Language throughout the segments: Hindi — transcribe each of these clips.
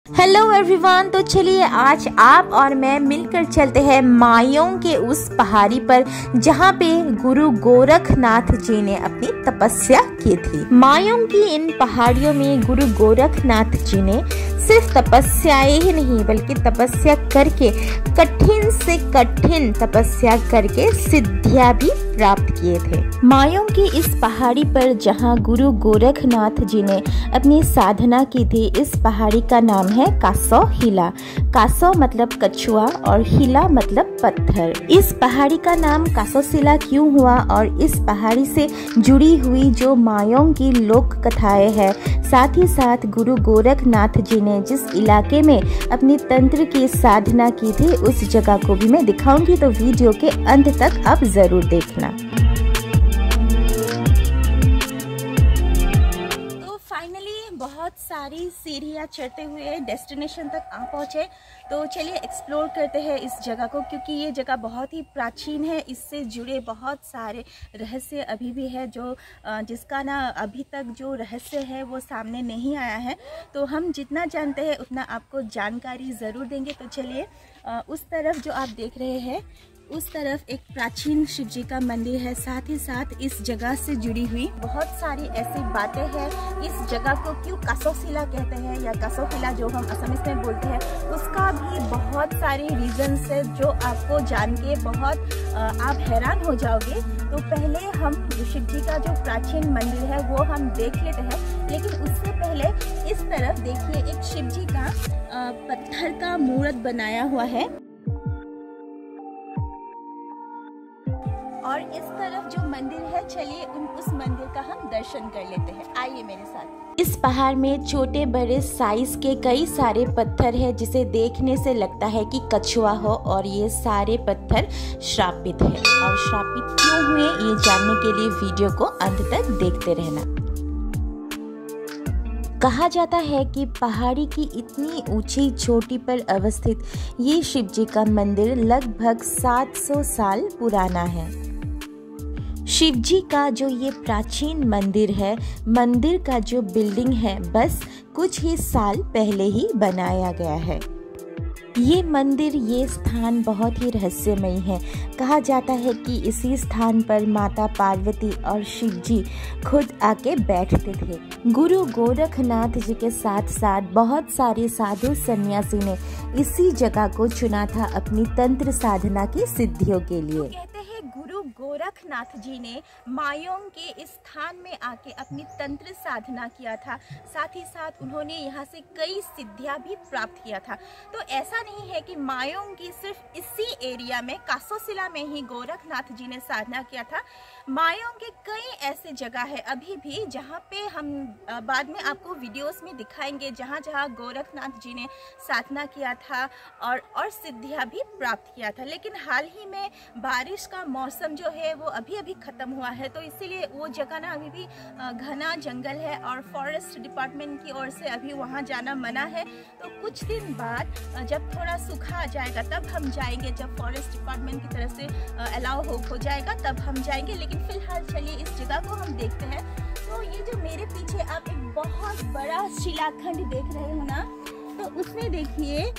Hello everyone. तो चलिए आज आप और मैं मिलकर चलते हैं मायोंग के उस पहाड़ी पर जहाँ पे गुरु गोरखनाथ जी ने अपनी तपस्या की थी। मायोंग की इन पहाड़ियों में गुरु गोरखनाथ जी ने सिर्फ तपस्याएं ही नहीं बल्कि तपस्या करके कठिन से कठिन तपस्या करके सिद्धियां भी प्राप्त किए थे। मायोंग की इस पहाड़ी पर जहाँ गुरु गोरखनाथ जी ने अपनी साधना की थी, इस पहाड़ी का नाम है कासो हिला। कासो मतलब कछुआ और हिला मतलब पत्थर। इस पहाड़ी का नाम कासो शिला क्यों हुआ और इस पहाड़ी से जुड़ी हुई जो मायोंग की लोक कथाएं हैं, साथ ही साथ गुरु गोरखनाथ जी ने जिस इलाके में अपनी तंत्र की साधना की थी उस जगह को भी मैं दिखाऊंगी, तो वीडियो के अंत तक आप जरूर देखना। तो फाइनली बहुत सारी सीढ़ियाँ चढ़ते हुए डेस्टिनेशन तक आ पहुँचे। तो चलिए एक्सप्लोर करते हैं इस जगह को, क्योंकि ये जगह बहुत ही प्राचीन है। इससे जुड़े बहुत सारे रहस्य अभी भी है जो जिसका ना अभी तक जो रहस्य है वो सामने नहीं आया है। तो हम जितना जानते हैं उतना आपको जानकारी ज़रूर देंगे। तो चलिए उस तरफ जो आप देख रहे हैं उस तरफ एक प्राचीन शिव जी का मंदिर है। साथ ही साथ इस जगह से जुड़ी हुई बहुत सारी ऐसी बातें हैं। इस जगह को क्यों कासो शिला कहते हैं या कासो किला जो हम असमीज में बोलते हैं, उसका भी बहुत सारे रीजंस है जो आपको जान के बहुत आप हैरान हो जाओगे। तो पहले हम शिव जी का जो प्राचीन मंदिर है वो हम देख लेते हैं, लेकिन उससे पहले इस तरफ देखिए एक शिव जी का पत्थर का मूर्त बनाया हुआ है और इस तरफ जो मंदिर है, चलिए उस मंदिर का हम दर्शन कर लेते हैं। आइए मेरे साथ। इस पहाड़ में छोटे बड़े साइज के कई सारे पत्थर है जिसे देखने से लगता है कि कछुआ हो, और ये सारे पत्थर श्रापित है। और श्रापित क्यों हुए ये जानने के लिए वीडियो को अंत तक देखते रहना। कहा जाता है कि पहाड़ी की इतनी ऊंची चोटी पर अवस्थित ये शिव जी का मंदिर लगभग 700 साल पुराना है। शिव जी का जो ये प्राचीन मंदिर है, मंदिर का जो बिल्डिंग है बस कुछ ही साल पहले ही बनाया गया है। ये मंदिर, ये स्थान बहुत ही रहस्यमयी है। कहा जाता है कि इसी स्थान पर माता पार्वती और शिव जी खुद आके बैठते थे। गुरु गोरखनाथ जी के साथ साथ बहुत सारे साधु सन्यासी ने इसी जगह को चुना था अपनी तंत्र साधना की सिद्धियों के लिए। कहते हैं गुरु गोरखनाथ जी ने मायोंग के इस स्थान में आके अपनी तंत्र साधना किया था। साथ ही साथ उन्होंने यहाँ से कई सिद्धियां भी प्राप्त किया था। तो ऐसा नहीं है कि मायोंग की सिर्फ इसी एरिया में कासो शिला में ही गोरखनाथ जी ने साधना किया था। मायोंग के कई ऐसे जगह है अभी भी जहाँ पे हम बाद में आपको वीडियोस में दिखाएंगे जहाँ जहाँ गोरखनाथ जी ने साधना किया था और सिद्धियां भी प्राप्त किया था। लेकिन हाल ही में बारिश का मौसम जो है वो अभी ख़त्म हुआ है, तो इसीलिए वो जगह ना अभी भी घना जंगल है और फॉरेस्ट डिपार्टमेंट की ओर से अभी वहाँ जाना मना है। तो कुछ दिन बाद जब थोड़ा सूखा आ जाएगा तब हम जाएंगे, जब फॉरेस्ट डिपार्टमेंट की तरफ से अलाउ हो जाएगा तब हम जाएंगे। लेकिन फिलहाल चलिए इस जगह को हम देखते हैं। तो ये जो मेरे पीछे आप एक बहुत बड़ा शिलाखंड देख रहे हो ना, तो उसमें देखिए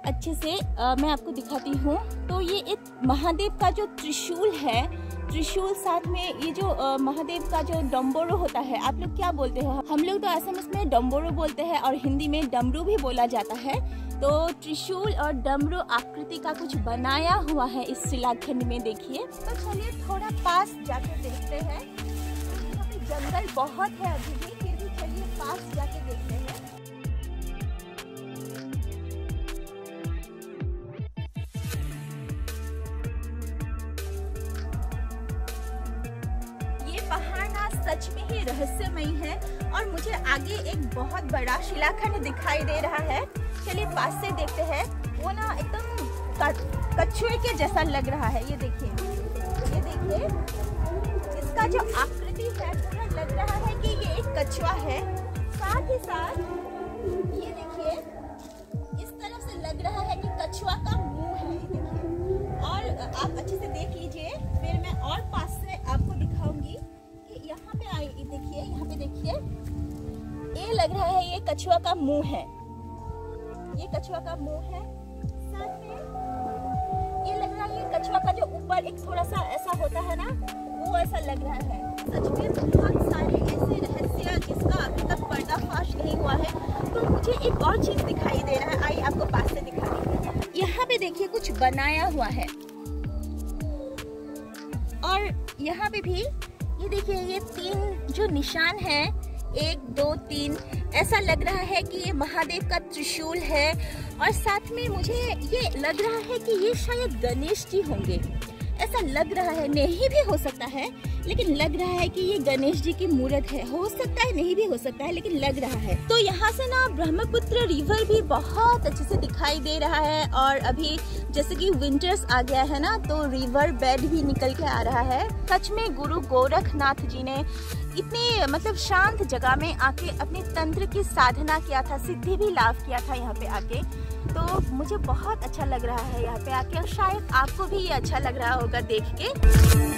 अच्छे से मैं आपको दिखाती हूँ। तो ये एक महादेव का जो त्रिशूल है, त्रिशूल साथ में ये जो महादेव का जो डम्बोरो होता है, आप लोग क्या बोलते हो? हम लोग तो असम में डम्बोरो बोलते हैं और हिंदी में डमरू भी बोला जाता है। तो त्रिशूल और डमरू आकृति का कुछ बनाया हुआ है इस शिलाखंड में, देखिए। तो चलिए थोड़ा पास जाके देखते हैं। यहाँ पे जंगल बहुत है अभी भी, फिर भी चलिए पास जाके देखते हैं। सच में ही रहस्यमयी है और मुझे आगे एक बहुत बड़ा शिलाखंड दिखाई दे रहा है। चलिए पास से देखते हैं। वो ना एकदम कछुए के जैसा लग रहा है। ये देखिए, ये देखिए, इसका जो आकृति है पूरा लग रहा है कि ये एक कछुआ है। साथ ही साथ ये देखिए इस तरफ से लग रहा है कि कछुआ का मुंह है। देखिए, और आप अच्छे से देख लीजिए, फिर मैं और पास से आपको दिखाऊंगी। यहाँ पे आई देखिए, यहाँ पे देखिए, ये लग रहा है ये कछुआ का मुंह है। ये कछुआ का मुंह है। साथ में ये लग रहा है ये कछुआ का जो ऊपर एक थोड़ा सा ऐसा होता है ना, वो ऐसा लग रहा है। सच में बहुत सारे ऐसे रहस्य जिसका अभी तक पर्दाफाश नहीं हुआ है। तो मुझे एक और चीज दिखाई दे रहा है, आइए आपको पास से दिखा देती हूँ। यहाँ पे देखिए कुछ बनाया हुआ है, और यहाँ पे भी ये देखिए ये 3 जो निशान है, 1 2 3, ऐसा लग रहा है कि ये महादेव का त्रिशूल है। और साथ में मुझे ये लग रहा है कि ये शायद गणेश जी होंगे, ऐसा लग रहा है। नहीं भी हो सकता है, लेकिन लग रहा है कि ये गणेश जी की मूर्त है। हो सकता है, नहीं भी हो सकता है, लेकिन लग रहा है। तो यहाँ से ना ब्रह्मपुत्र रिवर भी बहुत अच्छे से दिखाई दे रहा है। और अभी जैसे कि विंटर्स आ गया है ना, तो रिवर बेड भी निकल के आ रहा है। सच में गुरु गोरखनाथ जी ने इतनी मतलब शांत जगह में आके अपने तंत्र की साधना किया था, सिद्धि भी लाभ किया था यहाँ पे आके। तो मुझे बहुत अच्छा लग रहा है यहाँ पे आके, और शायद आपको भी ये अच्छा लग रहा होगा देख के।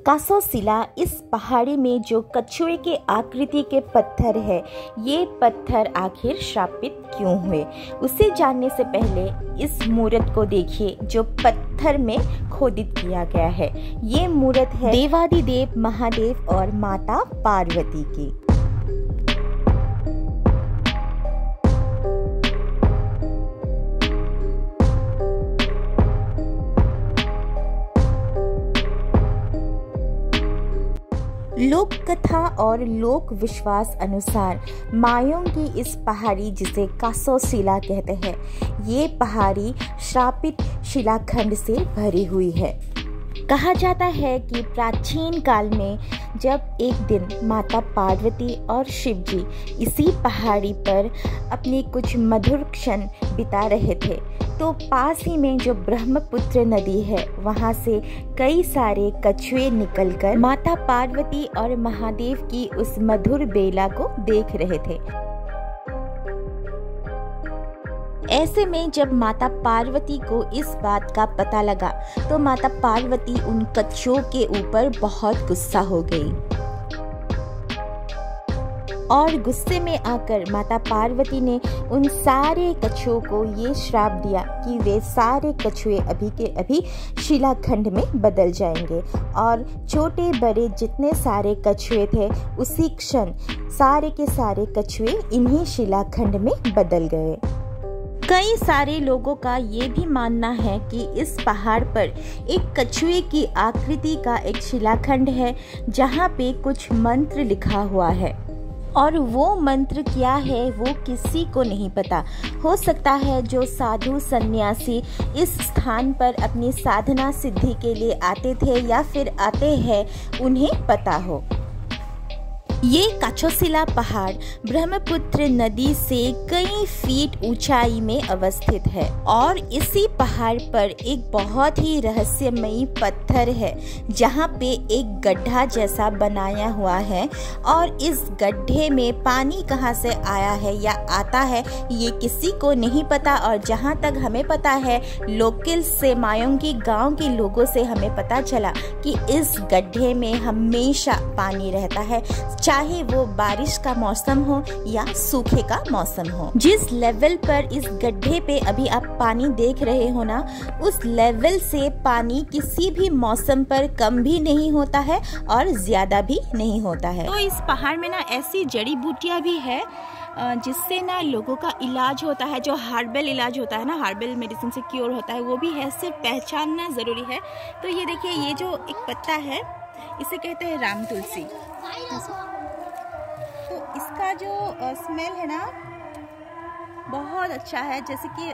कासोशिला इस पहाड़ी में जो कछुए के आकृति के पत्थर है, ये पत्थर आखिर श्रापित क्यों हुए, उसे जानने से पहले इस मूर्त को देखिए जो पत्थर में खोदित किया गया है। ये मूर्त है देवादिदेव महादेव और माता पार्वती की। लोक कथा और लोक विश्वास अनुसार मायों की इस पहाड़ी जिसे कासोशिला कहते हैं, ये पहाड़ी श्रापित शिलाखंड से भरी हुई है। कहा जाता है कि प्राचीन काल में जब एक दिन माता पार्वती और शिव जी इसी पहाड़ी पर अपने कुछ मधुर क्षण बिता रहे थे, तो पास ही में जो ब्रह्मपुत्र नदी है, वहां से कई सारे कछुए निकलकर माता पार्वती और महादेव की उस मधुर बेला को देख रहे थे। ऐसे में जब माता पार्वती को इस बात का पता लगा, तो माता पार्वती उन कछुओं के ऊपर बहुत गुस्सा हो गई, और गुस्से में आकर माता पार्वती ने उन सारे कछुओं को ये श्राप दिया कि वे सारे कछुए अभी के अभी शिलाखंड में बदल जाएंगे। और छोटे बड़े जितने सारे कछुए थे, उसी क्षण सारे के सारे कछुए इन्हीं शिलाखंड में बदल गए। कई सारे लोगों का ये भी मानना है कि इस पहाड़ पर एक कछुए की आकृति का एक शिलाखंड है, जहाँ पे कुछ मंत्र लिखा हुआ है, और वो मंत्र क्या है वो किसी को नहीं पता। हो सकता है जो साधु सन्यासी इस स्थान पर अपनी साधना सिद्धि के लिए आते थे या फिर आते हैं, उन्हें पता हो। ये कासोशिला पहाड़ ब्रह्मपुत्र नदी से कई फीट ऊंचाई में अवस्थित है, और इसी पहाड़ पर एक बहुत ही रहस्यमयी पत्थर है, जहाँ पे एक गड्ढा जैसा बनाया हुआ है, और इस गड्ढे में पानी कहाँ से आया है या आता है ये किसी को नहीं पता। और जहाँ तक हमें पता है, लोकल से मायोंगी गांव के लोगों से हमें पता चला कि इस गड्ढे में हमेशा पानी रहता है, चाहे वो बारिश का मौसम हो या सूखे का मौसम हो। जिस लेवल पर इस गड्ढे पे अभी आप पानी देख रहे हो ना, उस लेवल से पानी किसी भी मौसम पर कम भी नहीं होता है और ज्यादा भी नहीं होता है। तो इस पहाड़ में ना ऐसी जड़ी बूटियां भी है जिससे ना लोगों का इलाज होता है, जो हार्बल इलाज होता है ना, हार्बल मेडिसिन से क्योर होता है, वो भी है, सिर्फ पहचानना ज़रूरी है। तो ये देखिए, ये जो एक पत्ता है इसे कहते हैं राम तुलसी। तो इसका जो स्मेल है ना बहुत अच्छा है, जैसे कि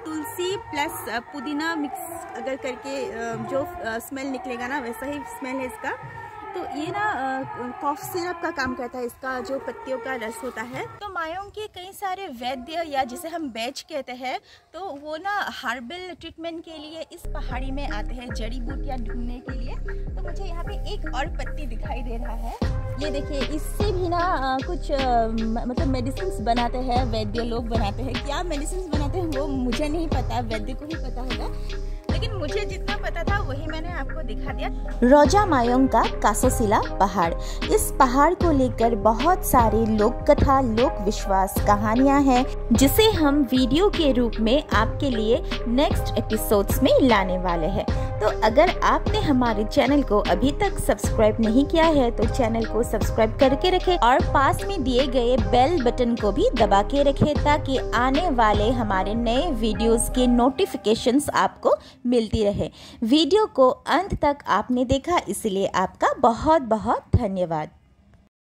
तुलसी प्लस पुदीना मिक्स अगर करके जो स्मेल निकलेगा ना, वैसा ही स्मेल है इसका। तो ये ना कॉफ सिरप का काम करता है, इसका जो पत्तियों का रस होता है। तो मायों के कई सारे वैद्य या जिसे हम बैच कहते हैं, तो वो ना हार्बल ट्रीटमेंट के लिए इस पहाड़ी में आते हैं जड़ी बूटियाँ ढूंढने के लिए। तो मुझे यहाँ पे एक और पत्ती दिखाई दे रहा है, ये देखिए, इससे भी ना कुछ मतलब मेडिसिन बनाते हैं, वैद्य लोग बनाते हैं। क्या मेडिसिन बनाते हैं वो मुझे नहीं पता, वैद्य को ही पता होगा। लेकिन मुझे जितना पता था वही मैंने आपको दिखा दिया। रोजा मायोंग का कासोसिला पहाड़, इस पहाड़ को लेकर बहुत सारे लोक कथा, लोक विश्वास, कहानियां हैं जिसे हम वीडियो के रूप में आपके लिए नेक्स्ट एपिसोड्स में लाने वाले हैं। तो अगर आपने हमारे चैनल को अभी तक सब्सक्राइब नहीं किया है तो चैनल को सब्सक्राइब करके रखें और पास में दिए गए बेल बटन को भी दबा के रखें ताकि आने वाले हमारे नए वीडियोस के नोटिफिकेशंस आपको मिलती रहे। वीडियो को अंत तक आपने देखा इसलिए आपका बहुत बहुत धन्यवाद।